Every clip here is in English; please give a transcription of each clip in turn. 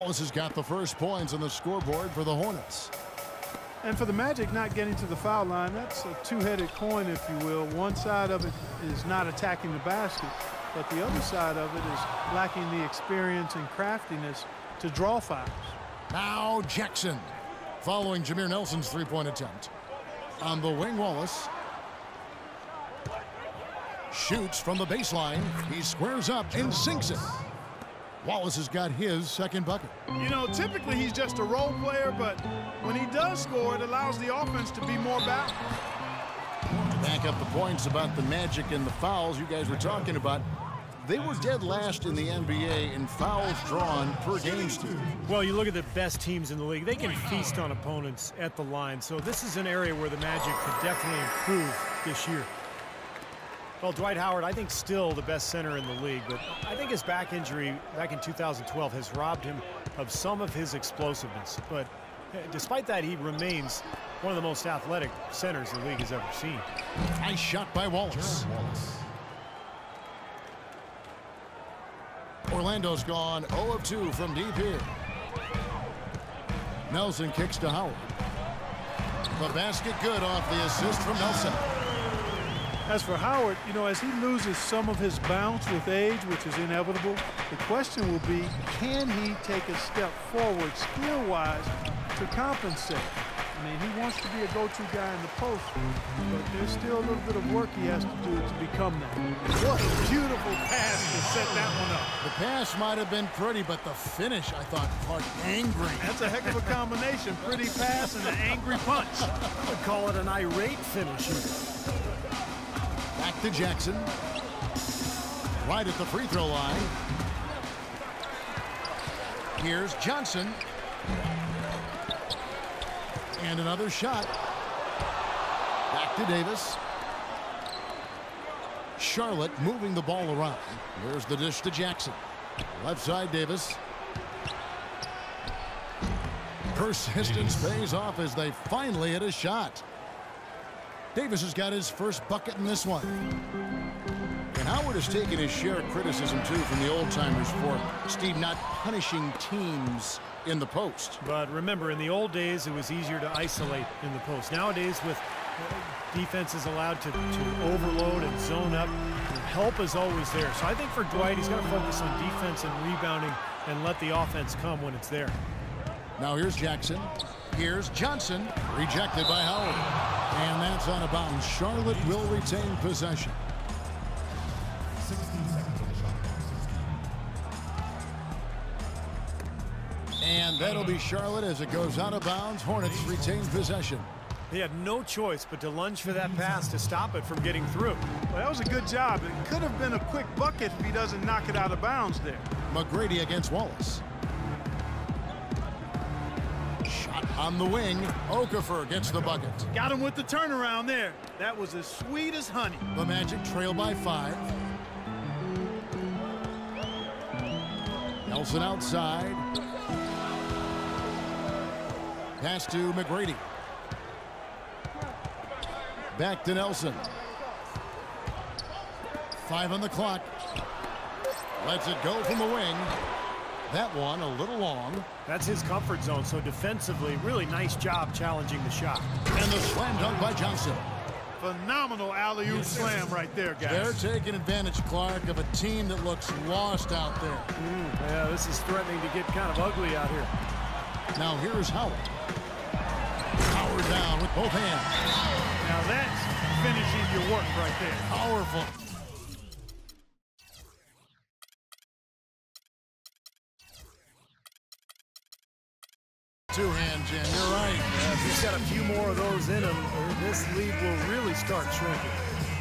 Wallace has got the first points on the scoreboard for the Hornets. And for the Magic not getting to the foul line, that's a two-headed coin, if you will. One side of it is not attacking the basket, but the other side of it is lacking the experience and craftiness to draw fouls. Now Jackson, following Jameer Nelson's three-point attempt. On the wing, Wallace shoots from the baseline. He squares up and sinks it. Wallace has got his second bucket. You know, typically he's just a role player, but when he does score, it allows the offense to be more balanced. Back up the points about the Magic and the fouls you guys were talking about. They were dead last in the NBA in fouls drawn per game, Steve. Well, you look at the best teams in the league. They can feast on opponents at the line. So this is an area where the Magic could definitely improve this year. Well, Dwight Howard, I think, still the best center in the league, but I think his back injury back in 2012 has robbed him of some of his explosiveness. But despite that, he remains one of the most athletic centers the league has ever seen. Nice shot by Wallace. Orlando's gone 0 of 2 from deep here. Nelson kicks to Howard. The basket good off the assist from Nelson. As for Howard, you know, as he loses some of his bounce with age, which is inevitable, the question will be, can he take a step forward skill-wise to compensate? I mean, he wants to be a go-to guy in the post, but there's still a little bit of work he has to do to become that. What a beautiful pass to set that one up. The pass might have been pretty, but the finish, I thought, quite angry. That's a heck of a combination. Pretty pass and an angry punch. I would call it an irate finish here. Back to Jackson. Right at the free throw line. Here's Johnson. And another shot. Back to Davis. Charlotte moving the ball around. There's the dish to Jackson. Left side, Davis. Persistence pays off as they finally hit a shot. Davis has got his first bucket in this one. And Howard has taken his share of criticism, too, from the old-timers for, Steve, not punishing teams in the post. But remember, in the old days, it was easier to isolate in the post. Nowadays, with defenses allowed to overload and zone up, help is always there. So I think for Dwight, he's got to focus on defense and rebounding and let the offense come when it's there. Now here's Jackson. Here's Johnson. Rejected by Howard. And that's out of bounds. Charlotte will retain possession. And that'll be Charlotte as it goes out of bounds. Hornets retain possession. He had no choice but to lunge for that pass to stop it from getting through. Well, that was a good job. It could have been a quick bucket if he doesn't knock it out of bounds there. McGrady against Wallace. Shot on the wing. Okafor gets the bucket. Got him with the turnaround there. That was as sweet as honey. The Magic trail by 5. Nelson outside. Pass to McGrady. Back to Nelson. 5 on the clock. Lets it go from the wing. That one a little long. That's his comfort zone, so defensively, really nice job challenging the shot. And the slam dunk by Johnson. Phenomenal alley-oop slam right there, guys. They're taking advantage, Clark, of a team that looks lost out there. Yeah, this is threatening to get kind of ugly out here. Now here's Howard. Howard down with both hands. Now that's finishing your work right there. Powerful. Two-hand jam, you're right. If he's got a few more of those in him, this lead will really start shrinking.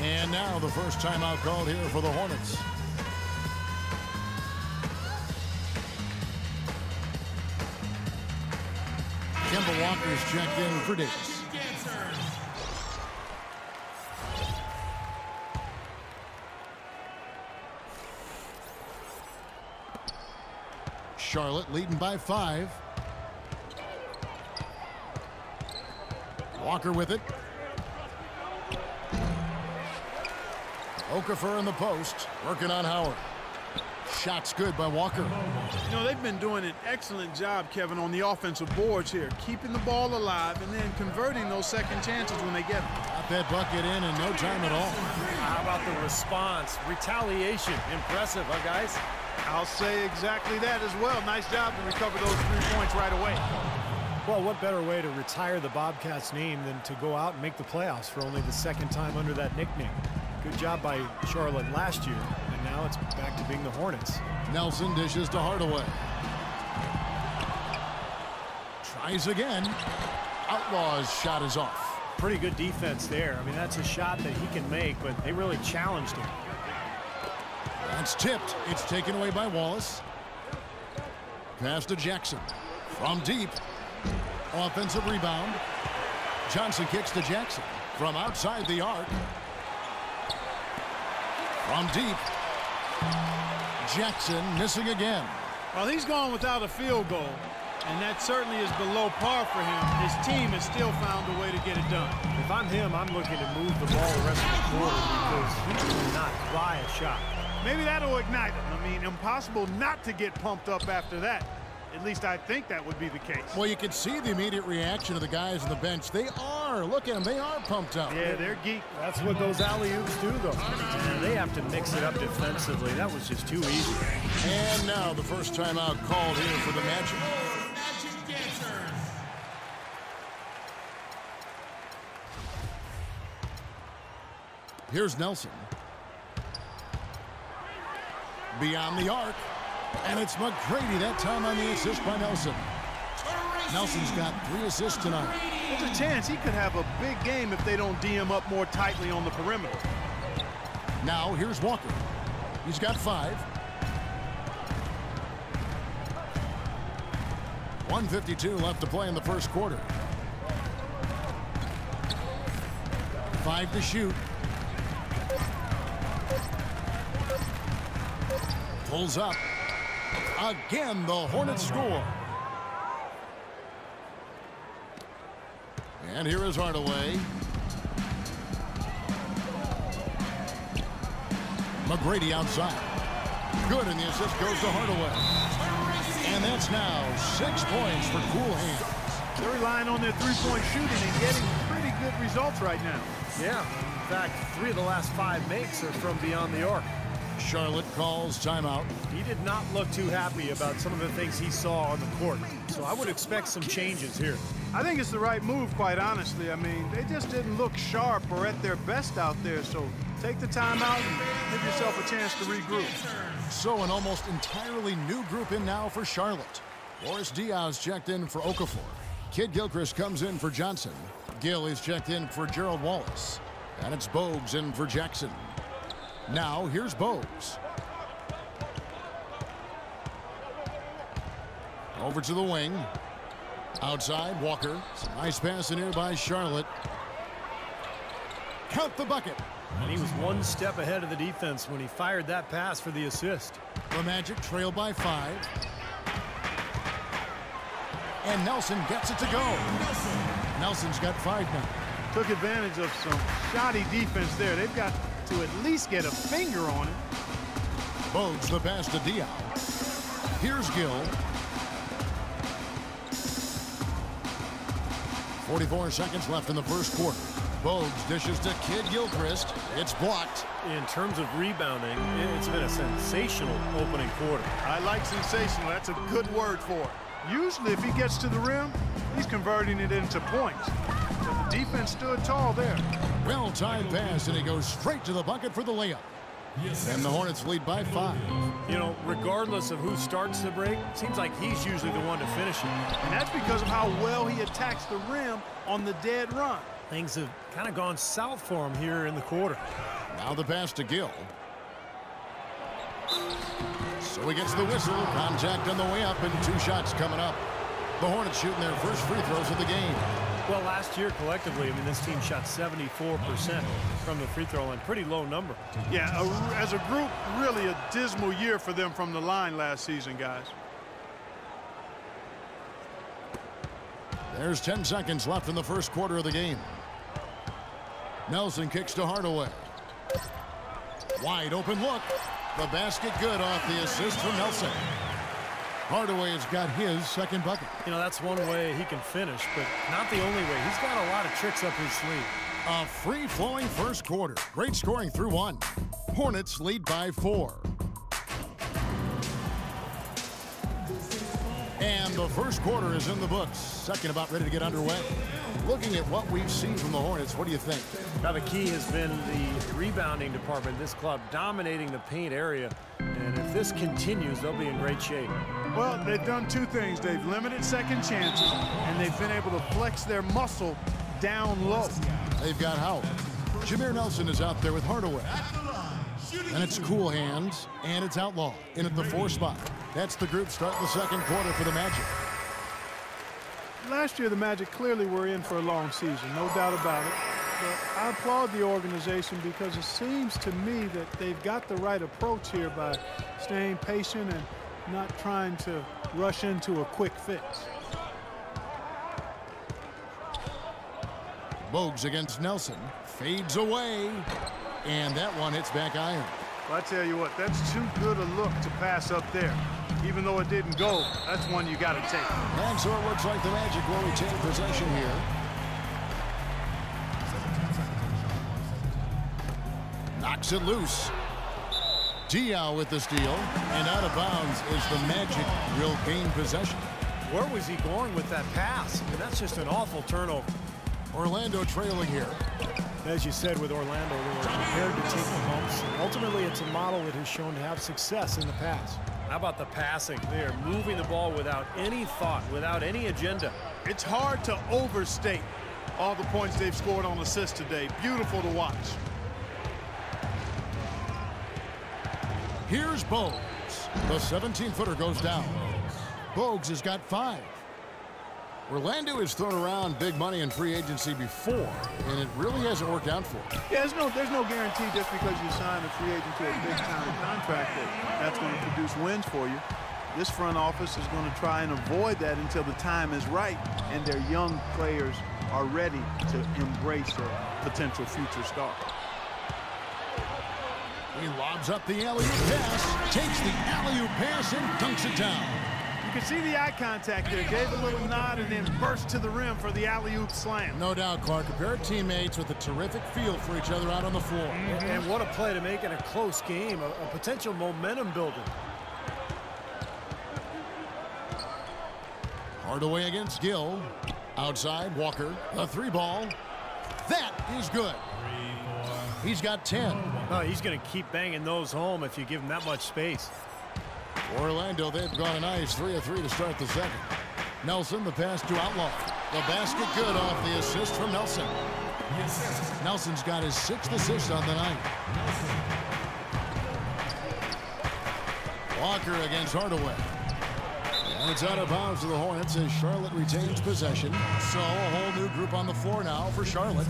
And now the first timeout called here for the Hornets. Kemba Walker's checked in for Davis. Charlotte leading by 5. Walker with it. Okafor in the post, working on Howard. shot's good by Walker. You know, they've been doing an excellent job, Kevin, on the offensive boards here, keeping the ball alive and then converting those second chances when they get them. Got that bucket in no time at all. How about the response? Retaliation. Impressive, huh, guys? I'll say exactly that as well. Nice job to recover those 3 points right away. Well, what better way to retire the Bobcats name than to go out and make the playoffs for only the second time under that nickname? Good job by Charlotte last year, and now it's back to being the Hornets. Nelson dishes to Hardaway. Tries again. Outlaw's shot is off. Pretty good defense there. I mean, that's a shot that he can make, but they really challenged him. That's tipped. It's taken away by Wallace. Pass to Jackson. From deep. Offensive rebound. Johnson kicks to Jackson. From outside the arc. From deep. Jackson missing again. Well, he's gone without a field goal, and that certainly is below par for him. His team has still found a way to get it done. If I'm him, I'm looking to move the ball the rest of the quarter because he cannot buy a shot. Maybe that'll ignite him. I mean, impossible not to get pumped up after that. At least I think that would be the case. Well, you can see the immediate reaction of the guys on the bench. They are. Look at them. They are pumped up. Yeah, they're geek. That's what those alley-oops do, though. And they have to mix it up defensively. That was just too easy. And now the first timeout called here for the Magic. Here's Nelson. Beyond the arc. And it's McGrady that time on the assist by Nelson. Nelson's got 3 assists tonight. There's a chance he could have a big game if they don't D him up more tightly on the perimeter. Now here's Walker. He's got 5. 1:52 left to play in the first quarter. 5 to shoot. Pulls up. Again, the Hornets score. And here is Hardaway. McGrady outside. Good, and the assist goes to Hardaway. And that's now 6 points for Cool Hands. They're relying on their three-point shooting and getting pretty good results right now. Yeah, in fact, 3 of the last 5 makes are from beyond the arc. Charlotte calls timeout. He did not look too happy about some of the things he saw on the court. So I would expect some changes here. I think it's the right move, quite honestly. I mean, they just didn't look sharp or at their best out there. So take the timeout and give yourself a chance to regroup. So an almost entirely new group in now for Charlotte. Boris Diaz checked in for Okafor. Kid Gilchrist comes in for Johnson. Gill is checked in for Gerald Wallace. And it's Bogues in for Jackson. Now, here's Bogues. Over to the wing. Outside, Walker. Nice pass in here by Charlotte. Count the bucket. And he was 1 step ahead of the defense when he fired that pass for the assist. The Magic trail by 5. And Nelson gets it to go. Nelson's got 5 now. Took advantage of some shoddy defense there. They've got to at least get a finger on it. Bogues the pass to Dion. Here's Gill. 44 seconds left in the first quarter. Bogues dishes to Kid Gilchrist. It's blocked. In terms of rebounding, it's been a sensational opening quarter. I like sensational. That's a good word for it. Usually if he gets to the rim, he's converting it into points. But the defense stood tall there. Well-timed pass, and he goes straight to the bucket for the layup. And the Hornets lead by 5. You know, regardless of who starts the break, it seems like he's usually the one to finish it. And that's because of how well he attacks the rim on the dead run. Things have kind of gone south for him here in the quarter. Now the pass to Gill. So he gets the whistle. Contact on the way up, and 2 shots coming up. The Hornets shooting their first free throws of the game. Well, last year collectively, I mean, this team shot 74% from the free throw line. Pretty low number. Yeah, as a group, really a dismal year for them from the line last season, guys. There's 10 seconds left in the first quarter of the game. Nelson kicks to Hardaway. Wide open look. The basket good off the assist from Nelson. Hardaway has got his second bucket. You know, that's one way he can finish, but not the only way. He's got a lot of tricks up his sleeve. A free-flowing first quarter. Great scoring through one. Hornets lead by 4. And the first quarter is in the books. Second about ready to get underway. Looking at what we've seen from the Hornets, what do you think? Now, the key has been the rebounding department. This club dominating the paint area. And if this continues, they'll be in great shape. Well, they've done two things. They've limited second chances, and they've been able to flex their muscle down low. They've got Howard. Jameer Nelson is out there with Hardaway. And it's Cool Hands, and it's Outlaw in at the 4 spot. That's the group starting the second quarter for the Magic. Last year, the Magic clearly were in for a long season, no doubt about it. But I applaud the organization because it seems to me that they've got the right approach here by staying patient and not trying to rush into a quick fix. Bogues against Nelson. Fades away. And that one hits back iron. Well, I tell you what, that's too good a look to pass up there. Even though it didn't go, that's one you got to take. And so it looks like the Magic will retain possession here. Knocks it loose. Diaw with the steal. And out of bounds is the Magic will gain possession. Where was he going with that pass? I mean, that's just an awful turnover. Orlando trailing here. As you said, with Orlando, they were prepared to take the bumps. And ultimately, it's a model that has shown to have success in the past. How about the passing? They are moving the ball without any thought, without any agenda. It's hard to overstate all the points they've scored on assists today. Beautiful to watch. Here's Bogues. The 17-footer goes down. Bogues has got 5. Orlando has thrown around big money in free agency before, and it really hasn't worked out for him. Yeah, there's no guarantee just because you sign a free agent to a big-time contract that's going to produce wins for you. This front office is going to try and avoid that until the time is right, and their young players are ready to embrace a potential future star. He lobs up the alley-oop pass, takes the alley-oop pass, and dunks it down. You can see the eye contact there. Gave a little nod and then burst to the rim for the alley-oop slam. No doubt, Clark. A pair of teammates with a terrific feel for each other out on the floor. And what a play to make in a close game, a potential momentum builder. Hardaway against Gill. Outside, Walker. A 3-ball. That is good. He's got 10. Oh, he's going to keep banging those home if you give him that much space. Orlando, they've gone a nice 3 of 3 to start the second. Nelson, the pass to Outlaw. The basket good off the assist from Nelson. Nelson's got his 6th assist on the night. Walker against Hardaway. And it's out of bounds to the Hornets as Charlotte retains possession. So a whole new group on the floor now for Charlotte.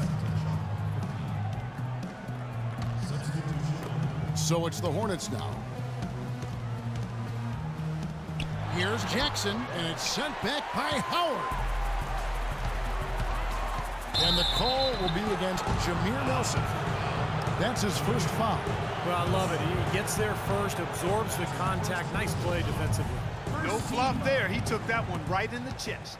So it's the Hornets now. Here's Jackson, and it's sent back by Howard. And the call will be against Jameer Nelson. That's his first foul. Well, I love it. He gets there first, absorbs the contact. Nice play defensively. No flop there. He took that one right in the chest.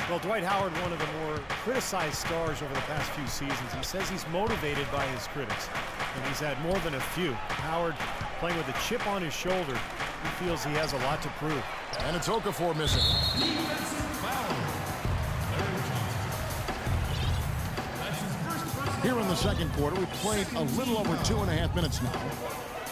Well, Dwight Howard, one of the more criticized stars over the past few seasons. He says he's motivated by his critics, and he's had more than a few. Howard playing with a chip on his shoulder. He feels he has a lot to prove. And it's Okafor missing. Here in the second quarter, we played a little over 2.5 minutes now.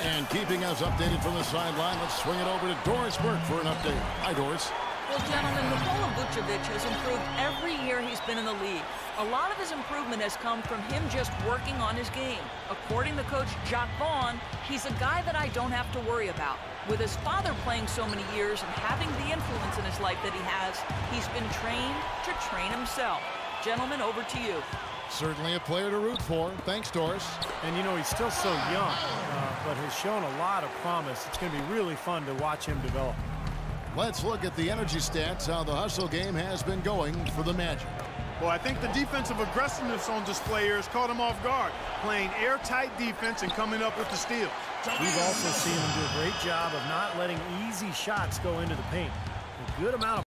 And keeping us updated from the sideline, let's swing it over to Doris Burke for an update. Hi, Doris. Well, gentlemen, Nikola Vucevic has improved every year he's been in the league. A lot of his improvement has come from him just working on his game. According to Coach Jacques Vaughn, he's a guy that I don't have to worry about. With his father playing so many years and having the influence in his life that he has, he's been trained to train himself. Gentlemen, over to you. Certainly a player to root for. Thanks, Doris. And, you know, he's still so young, but has shown a lot of promise. It's going to be really fun to watch him develop. Let's look at the energy stats, how the hustle game has been going for the Magic. Well, I think the defensive aggressiveness on display here has caught him off guard, playing airtight defense and coming up with the steals. We've also seen him do a great job of not letting easy shots go into the paint. A good amount of